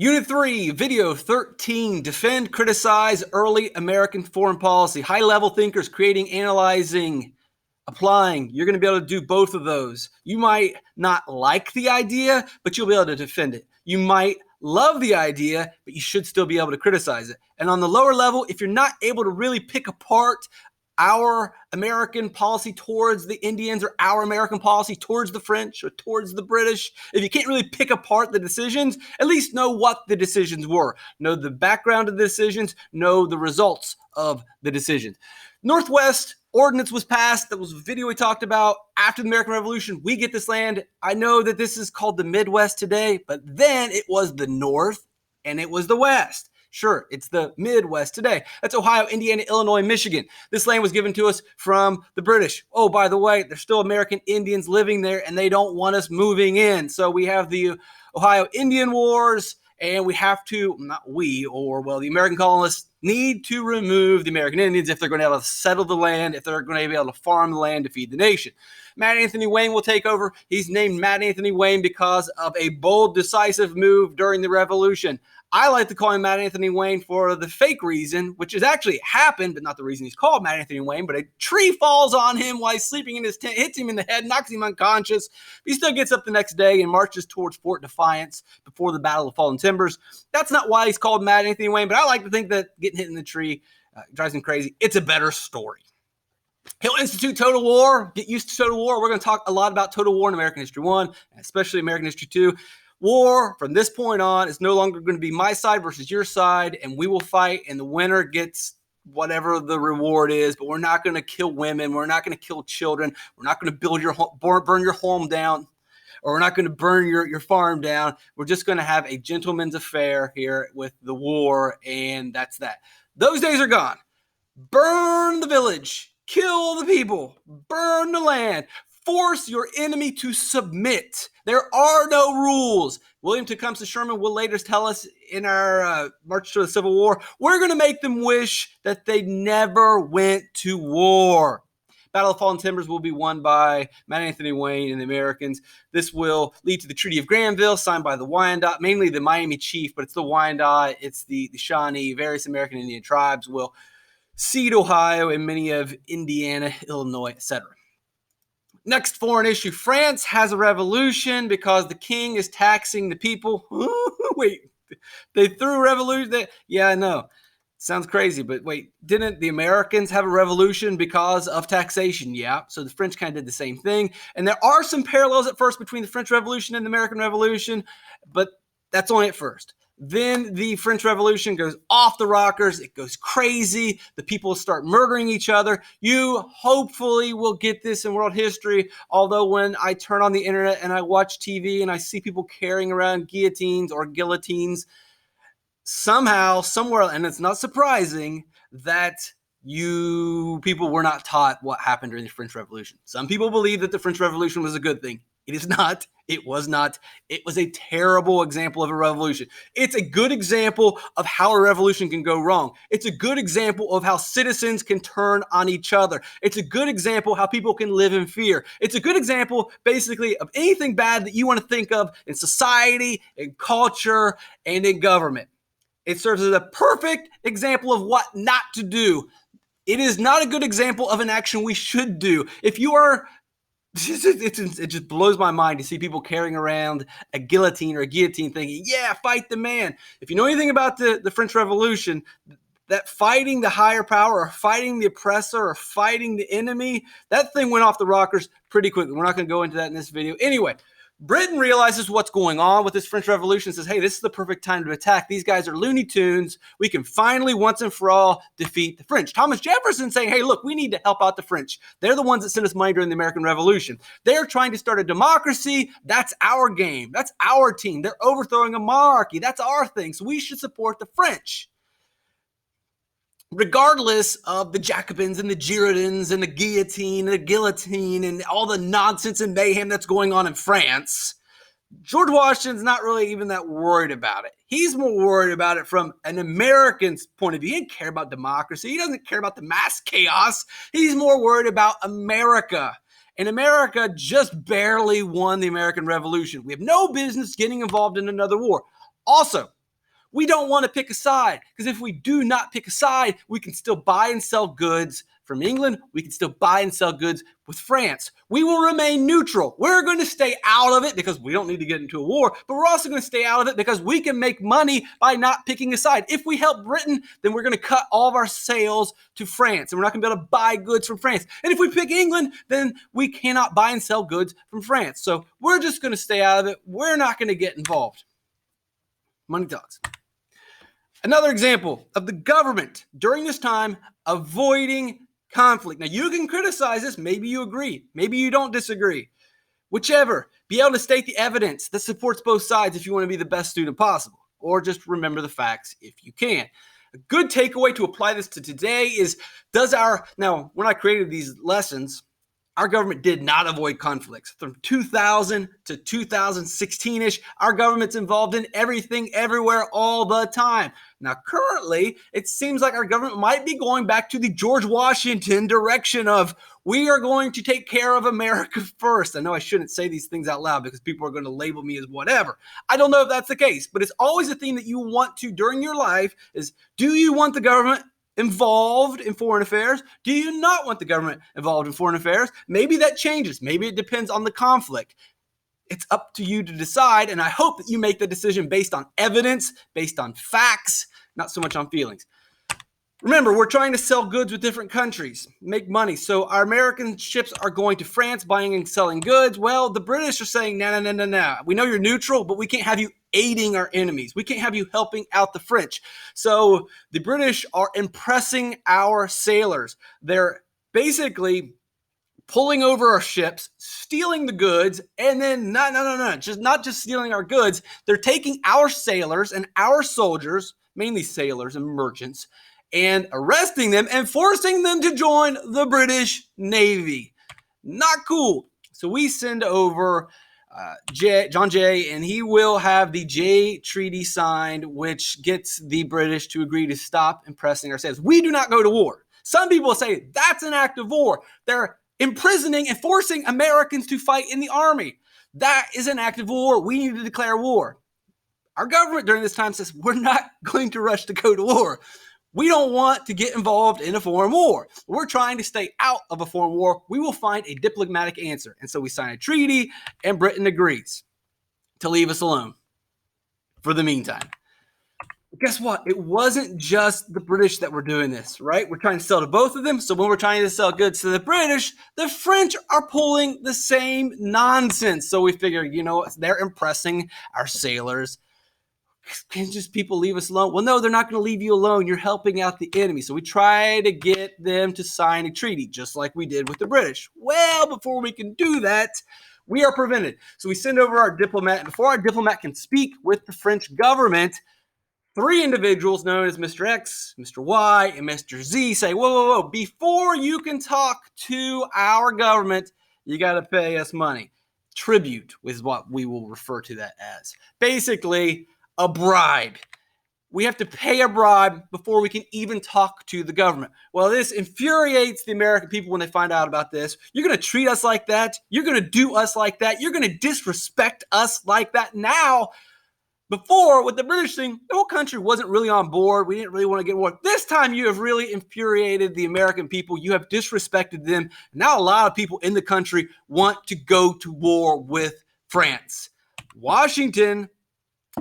Unit 3, Video 13, Defend, Criticize Early American Foreign Policy. High-level thinkers, creating, analyzing, applying. You're going to be able to do both of those. You might not like the idea, but you'll be able to defend it. You might love the idea, but you should still be able to criticize it. And on the lower level, if you're not able to really pick apart our American policy towards the Indians or our American policy towards the French or towards the British, if you can't really pick apart the decisions, at least know what the decisions were. Know the background of the decisions, know the results of the decisions. Northwest Ordinance was passed. That was a video we talked about after the American Revolution. We get this land. I know that this is called the Midwest today, but then it was the North and it was the West. Sure, it's the Midwest today. That's Ohio, Indiana, Illinois, Michigan. This land was given to us from the British. Oh, by the way, there's still American Indians living there, and they don't want us moving in. So we have the Ohio Indian Wars, and we have to, the American colonists need to remove the American Indians if they're going to be able to settle the land, if they're going to be able to farm the land to feed the nation. Matt Anthony Wayne will take over. He's named Matt Anthony Wayne because of a bold, decisive move during the Revolution. I like to call him Matt Anthony Wayne for the fake reason, which has actually happened, but not the reason he's called Matt Anthony Wayne, but a tree falls on him while he's sleeping in his tent, hits him in the head, knocks him unconscious. He still gets up the next day and marches towards Fort Defiance before the Battle of Fallen Timbers. That's not why he's called Matt Anthony Wayne, but I like to think that getting hit in the tree drives him crazy. It's a better story. He'll institute total war. Get used to total war. We're going to talk a lot about total war in American History 1, especially American History 2. War, from this point on, is no longer going to be my side versus your side, and we will fight, and the winner gets whatever the reward is, but we're not going to kill women. We're not going to kill children. We're not going to burn your home down, or we're not going to burn your farm down. We're just going to have a gentleman's affair here with the war, and that's that. Those days are gone. Burn the village. Kill the people. Burn the land. Force your enemy to submit. There are no rules. William Tecumseh Sherman will later tell us in our March to the Civil War, we're going to make them wish that they never went to war. Battle of Fallen Timbers will be won by Matt Anthony Wayne and the Americans. This will lead to the Treaty of Granville, signed by the Wyandot, mainly the Miami Chief, but it's the Wyandot, it's the Shawnee, various American Indian tribes will cede Ohio and many of Indiana, Illinois, etc. Next foreign issue, France has a revolution because the king is taxing the people. Wait, they threw a revolution? Yeah, I know. Sounds crazy, but wait, didn't the Americans have a revolution because of taxation? Yeah, so the French kind of did the same thing. And there are some parallels at first between the French Revolution and the American Revolution, but that's only at first. Then the French Revolution goes off the rockers. It goes crazy. The people start murdering each other. You hopefully will get this in world history, although when I turn on the internet and I watch TV and I see people carrying around guillotines or guillotines, somehow, somewhere, and it's not surprising that you people were not taught what happened during the French Revolution. Some people believe that the French Revolution was a good thing. It is not. It was not. It was a terrible example of a revolution. It's a good example of how a revolution can go wrong. It's a good example of how citizens can turn on each other. It's a good example how people can live in fear. It's a good example, basically, of anything bad that you want to think of in society, in culture, and in government. It serves as a perfect example of what not to do. It is not a good example of an action we should do. If you are... It just blows my mind to see people carrying around a guillotine or a guillotine thinking, yeah, fight the man. If you know anything about the French Revolution, that fighting the higher power or fighting the oppressor or fighting the enemy, that thing went off the rockers pretty quickly. We're not going to go into that in this video. Anyway, Britain realizes what's going on with this French Revolution, says, hey, this is the perfect time to attack. These guys are Looney Tunes. We can finally, once and for all, defeat the French. Thomas Jefferson saying, hey, look, we need to help out the French. They're the ones that sent us money during the American Revolution. They're trying to start a democracy. That's our game. That's our team. They're overthrowing a monarchy. That's our thing. So we should support the French. Regardless of the Jacobins and the Girondins and the guillotine and all the nonsense and mayhem that's going on in France, George Washington's not really even that worried about it. He's more worried about it from an American's point of view. He doesn't care about democracy. He doesn't care about the mass chaos. He's more worried about America. And America just barely won the American Revolution. We have no business getting involved in another war. Also, We don't want to pick a side, because if we do not pick a side, we can still buy and sell goods from England. We can still buy and sell goods with France. We will remain neutral. We're going to stay out of it because we don't need to get into a war, but we're also going to stay out of it because we can make money by not picking a side. If we help Britain, then we're going to cut all of our sales to France, and we're not going to be able to buy goods from France. And if we pick England, then we cannot buy and sell goods from France. So we're just going to stay out of it. We're not going to get involved. Money talks. Another example of the government during this time avoiding conflict. Now, you can criticize this. Maybe you agree. Maybe you don't disagree. Whichever. Be able to state the evidence that supports both sides if you want to be the best student possible. Or just remember the facts if you can. A good takeaway to apply this to today is, now, when I created these lessons, our government did not avoid conflicts. From 2000 to 2016-ish, our government's involved in everything, everywhere, all the time. Now, currently, it seems like our government might be going back to the George Washington direction of, we are going to take care of America first. I know I shouldn't say these things out loud because people are going to label me as whatever. I don't know if that's the case, but it's always a theme that you want to during your life is, do you want the government involved in foreign affairs? Do you not want the government involved in foreign affairs? Maybe that changes. Maybe it depends on the conflict. It's up to you to decide, and I hope that you make the decision based on evidence, based on facts, not so much on feelings. Remember, we're trying to sell goods with different countries, make money. So our American ships are going to France, buying and selling goods. Well, the British are saying, no. We know you're neutral, but we can't have you aiding our enemies. We can't have you helping out the French. So the British are impressing our sailors. They're basically pulling over our ships, stealing the goods, and then not just stealing our goods. They're taking our sailors and our soldiers, mainly sailors and merchants, and arresting them and forcing them to join the British Navy. Not cool. So we send over John Jay, and he will have the Jay Treaty signed, which gets the British to agree to stop impressing our sailors. We do not go to war. Some people say that's an act of war. They're imprisoning and forcing Americans to fight in the army. That is an act of war. We need to declare war. Our government during this time says we're not going to rush to go to war. We don't want to get involved in a foreign war. We're trying to stay out of a foreign war. We will find a diplomatic answer. And so we sign a treaty, and Britain agrees to leave us alone for the meantime. But guess what? It wasn't just the British that were doing this, right? We're trying to sell to both of them. So when we're trying to sell goods to the British, the French are pulling the same nonsense. So we figure, they're impressing our sailors. Can just people leave us alone? Well, no, they're not going to leave you alone. You're helping out the enemy. So we try to get them to sign a treaty, just like we did with the British. Well, before we can do that, we are prevented. So we send over our diplomat. And before our diplomat can speak with the French government, 3 individuals known as Mr. X, Mr. Y, and Mr. Z say, whoa. Before you can talk to our government, you got to pay us money. Tribute is what we will refer to that as. Basically, a bribe. We have to pay a bribe before we can even talk to the government. Well, this infuriates the American people when they find out about this. You're going to treat us like that. You're going to do us like that. You're going to disrespect us like that. Now, before, with the British thing, the whole country wasn't really on board. We didn't really want to get war. This time, you have really infuriated the American people. You have disrespected them. Now, a lot of people in the country want to go to war with France. Washington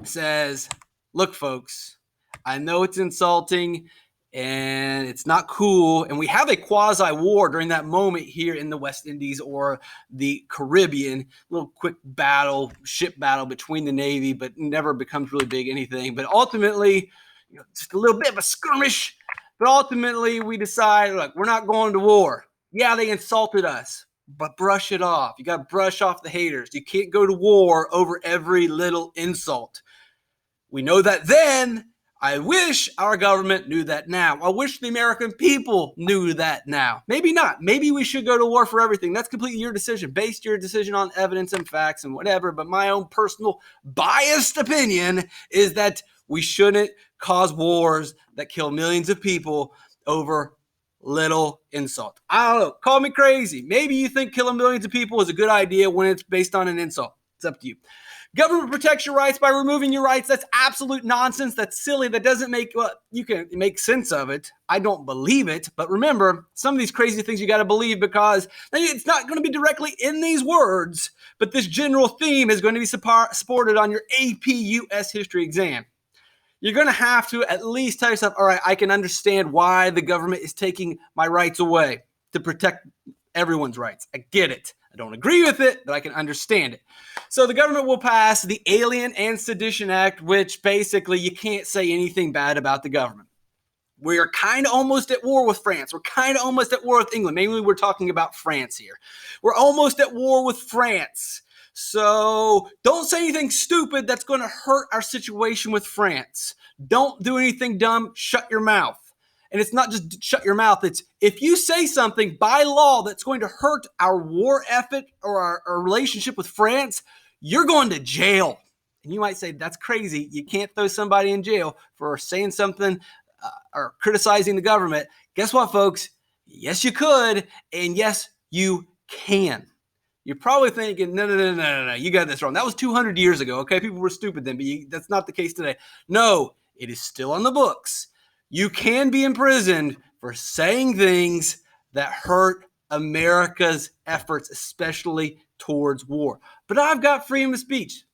says, look, folks, I know it's insulting and it's not cool. And we have a quasi-war during that moment here in the West Indies or the Caribbean. A little quick battle, ship battle between the Navy, but never becomes really big anything. But ultimately, just a little bit of a skirmish. But ultimately, we decide, look, we're not going to war. Yeah, they insulted us, but brush it off. You got to brush off the haters. You can't go to war over every little insult. We know that then. I wish our government knew that now. I wish the American people knew that now. Maybe not. Maybe we should go to war for everything. That's completely your decision. Base your decision on evidence and facts and whatever. But my own personal biased opinion is that we shouldn't cause wars that kill millions of people over little insult. I don't know. Call me crazy. Maybe you think killing millions of people is a good idea when it's based on an insult. It's up to you. Government protects your rights by removing your rights. That's absolute nonsense. That's silly. That doesn't make, well, you can make sense of it. I don't believe it. But remember, some of these crazy things you got to believe because it's not going to be directly in these words, but this general theme is going to be supported on your APUSH history exam. You're going to have to at least tell yourself, all right, I can understand why the government is taking my rights away to protect everyone's rights. I get it. I don't agree with it, but I can understand it. So the government will pass the Alien and Sedition Act, which basically you can't say anything bad about the government. We're kind of almost at war with France. We're kind of almost at war with England. Mainly we're talking about France here. We're almost at war with France. So don't say anything stupid that's going to hurt our situation with France. Don't do anything dumb. Shut your mouth. And it's not just shut your mouth. It's if you say something by law that's going to hurt our war effort or our relationship with France, you're going to jail. And you might say, that's crazy. You can't throw somebody in jail for saying something or criticizing the government. Guess what, folks? Yes, you could. And yes, you can. You're probably thinking, no, you got this wrong. That was 200 years ago, okay? People were stupid then, but that's not the case today. No, it is still on the books. You can be imprisoned for saying things that hurt America's efforts, especially towards war. But I've got freedom of speech.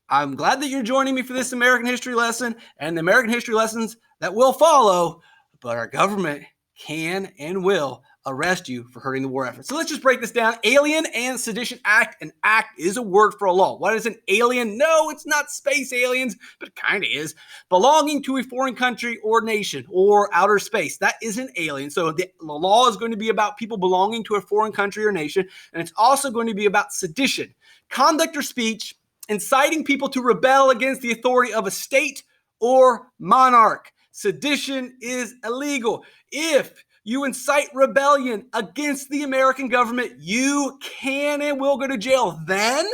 I'm glad that you're joining me for this American history lesson and the American history lessons that will follow, but our government can and will arrest you for hurting the war effort. So let's just break this down. Alien and Sedition Act. An act is a word for a law. What is an alien? No, it's not space aliens, but it kind of is. Belonging to a foreign country or nation or outer space. That is an alien. So the law is going to be about people belonging to a foreign country or nation, and it's also going to be about sedition. Conduct or speech inciting people to rebel against the authority of a state or monarch. Sedition is illegal. If you incite rebellion against the American government, you can and will go to jail then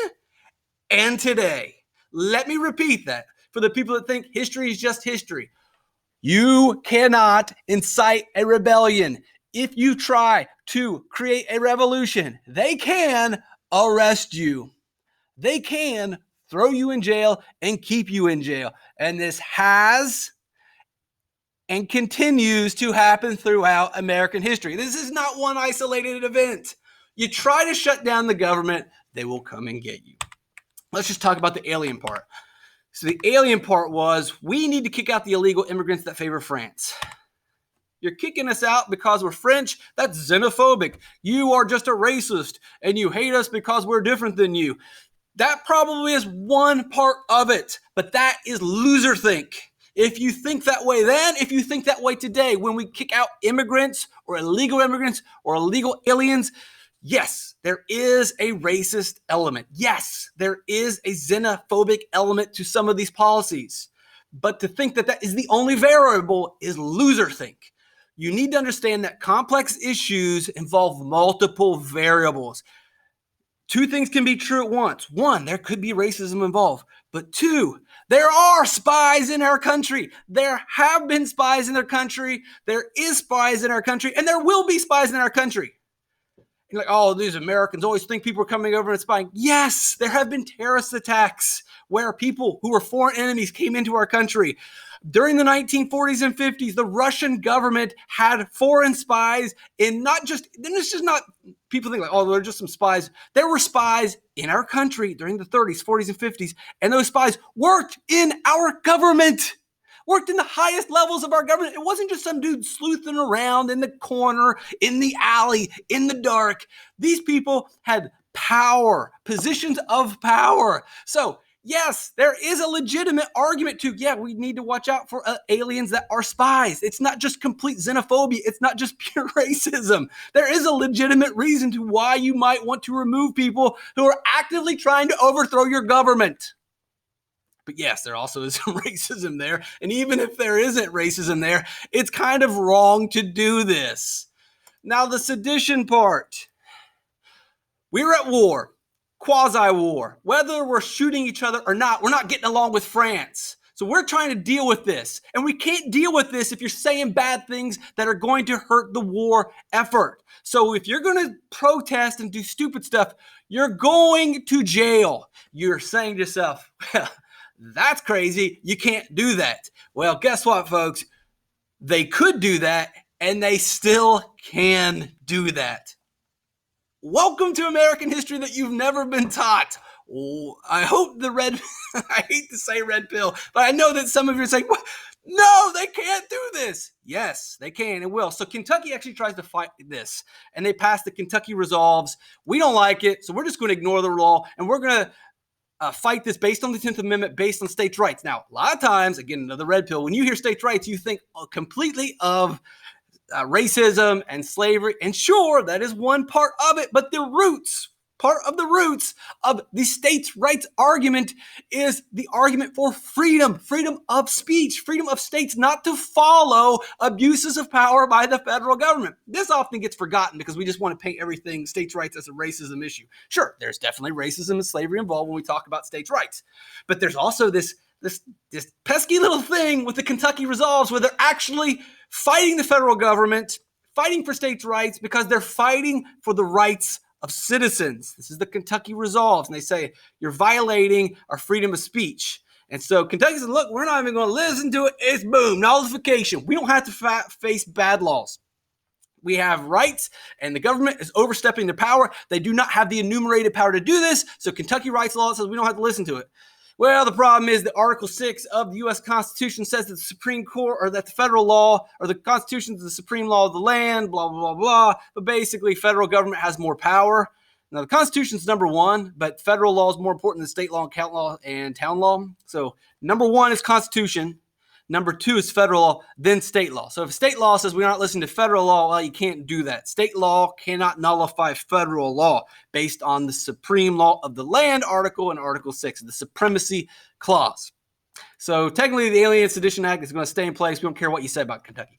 and today. Let me repeat that for the people that think history is just history. You cannot incite a rebellion. If you try to create a revolution, they can arrest you. They can throw you in jail and keep you in jail. And this has and continues to happen throughout American history. This is not one isolated event. You try to shut down the government, they will come and get you. Let's just talk about the alien part. So the alien part was, we need to kick out the illegal immigrants that favor France. You're kicking us out because we're French? That's xenophobic. You are just a racist, and you hate us because we're different than you. That probably is one part of it, but that is loser think. If you think that way then, if you think that way today, when we kick out immigrants or illegal aliens, yes, there is a racist element. Yes, there is a xenophobic element to some of these policies. But to think that that is the only variable is loser think. You need to understand that complex issues involve multiple variables. Two things can be true at once. One, there could be racism involved. But two, there are spies in our country. There have been spies in our country. There is spies in our country. And there will be spies in our country. You're like, oh, these Americans always think people are coming over and spying. Yes, there have been terrorist attacks where people who were foreign enemies came into our country. During the 1940s and 50s, the Russian government had foreign spies in it's just not, people think like, oh, they're just some spies. There were spies in our country during the 30s, 40s, and 50s, and those spies worked in our government, worked in the highest levels of our government. It wasn't just some dude sleuthing around in the corner, in the alley, in the dark. These people had power, positions of power. So, yes, there is a legitimate argument to, we need to watch out for aliens that are spies. It's not just complete xenophobia. It's not just pure racism. There is a legitimate reason to why you might want to remove people who are actively trying to overthrow your government. But yes, there also is some racism there. And even if there isn't racism there, it's kind of wrong to do this. Now, the sedition part. We're at war. Quasi-war. Whether we're shooting each other or not, we're not getting along with France. So we're trying to deal with this. And we can't deal with this if you're saying bad things that are going to hurt the war effort. So if you're going to protest and do stupid stuff, you're going to jail. You're saying to yourself, well, that's crazy. You can't do that. Well, guess what, folks? They could do that, and they still can do that. Welcome to American history that you've never been taught. I hope the red, I hate to say red pill, but I know that some of you are saying, no, they can't do this. Yes, they can and will. So Kentucky actually tries to fight this, and they pass the Kentucky Resolves. We don't like it, so we're just going to ignore the law, and we're going to fight this based on the 10th Amendment, based on states' rights. Now, a lot of times, again, another red pill, when you hear states' rights, you think completely of racism and slavery. And sure, that is one part of it, but part of the roots of the states' rights argument is the argument for freedom of speech, freedom of states not to follow abuses of power by the federal government. This often gets forgotten because we just want to paint everything states' rights as a racism issue. Sure, there's definitely racism and slavery involved when we talk about states' rights, but there's also this pesky little thing with the Kentucky Resolves where they're actually fighting the federal government, fighting for states' rights because they're fighting for the rights of citizens. This is the Kentucky Resolves, and they say you're violating our freedom of speech. And so Kentucky says, look, we're not even going to listen to it. It's boom, nullification. We don't have to face bad laws. We have rights, and the government is overstepping their power. They do not have the enumerated power to do this, so Kentucky rights law says we don't have to listen to it. Well, the problem is that Article 6 of the U.S. Constitution says that the Supreme Court, or that the federal law, or the Constitution is the supreme law of the land, blah, blah, blah, blah. But basically, federal government has more power. Now, the Constitution is number one, but federal law is more important than state law and county law and town law. So number one is Constitution. Number two is federal law, then state law. So if state law says we're not listening to federal law, well, you can't do that. State law cannot nullify federal law based on the supreme law of the land article in Article 6, the supremacy clause. So technically, the Alien Sedition Act is going to stay in place. We don't care what you say about Kentucky.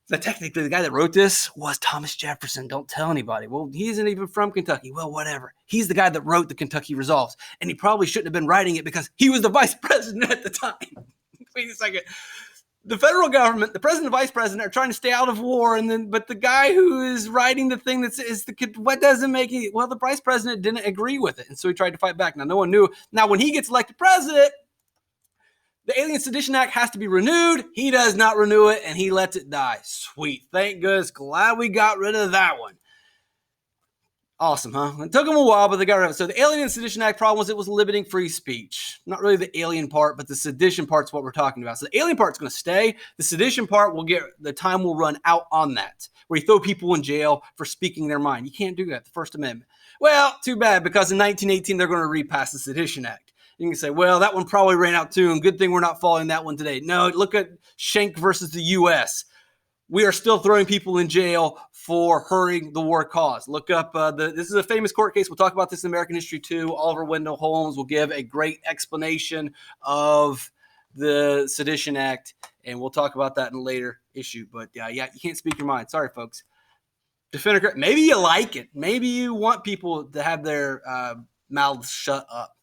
So technically, the guy that wrote this was Thomas Jefferson. Don't tell anybody. Well, he isn't even from Kentucky. Well, whatever. He's the guy that wrote the Kentucky Resolves, and he probably shouldn't have been writing it because he was the vice president at the time. Wait a second. The federal government, the president and vice president are trying to stay out of war, but the guy who is writing the thing what doesn't make it? Well, the vice president didn't agree with it, and so he tried to fight back. Now, no one knew. Now, when he gets elected president, the Alien Sedition Act has to be renewed. He does not renew it, and he lets it die. Sweet. Thank goodness. Glad we got rid of that one. Awesome, huh? It took them a while, but they got rid of it. So the Alien and Sedition Act problem was it was limiting free speech. Not really the alien part, but the sedition part's what we're talking about. So the alien part's going to stay. The sedition part the time will run out on that, where you throw people in jail for speaking their mind. You can't do that, the First Amendment. Well, too bad, because in 1918, they're going to repass the Sedition Act. You can say, well, that one probably ran out too, and good thing we're not following that one today. No, look at Schenck versus the U.S. We are still throwing people in jail for hurting the war cause. Look up, this is a famous court case. We'll talk about this in American history too. Oliver Wendell Holmes will give a great explanation of the Sedition Act, and we'll talk about that in a later issue. But yeah, you can't speak your mind. Sorry, folks. Defender, maybe you like it. Maybe you want people to have their mouths shut up.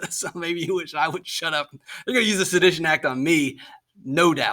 So maybe you wish I would shut up. They're going to use the Sedition Act on me, no doubt.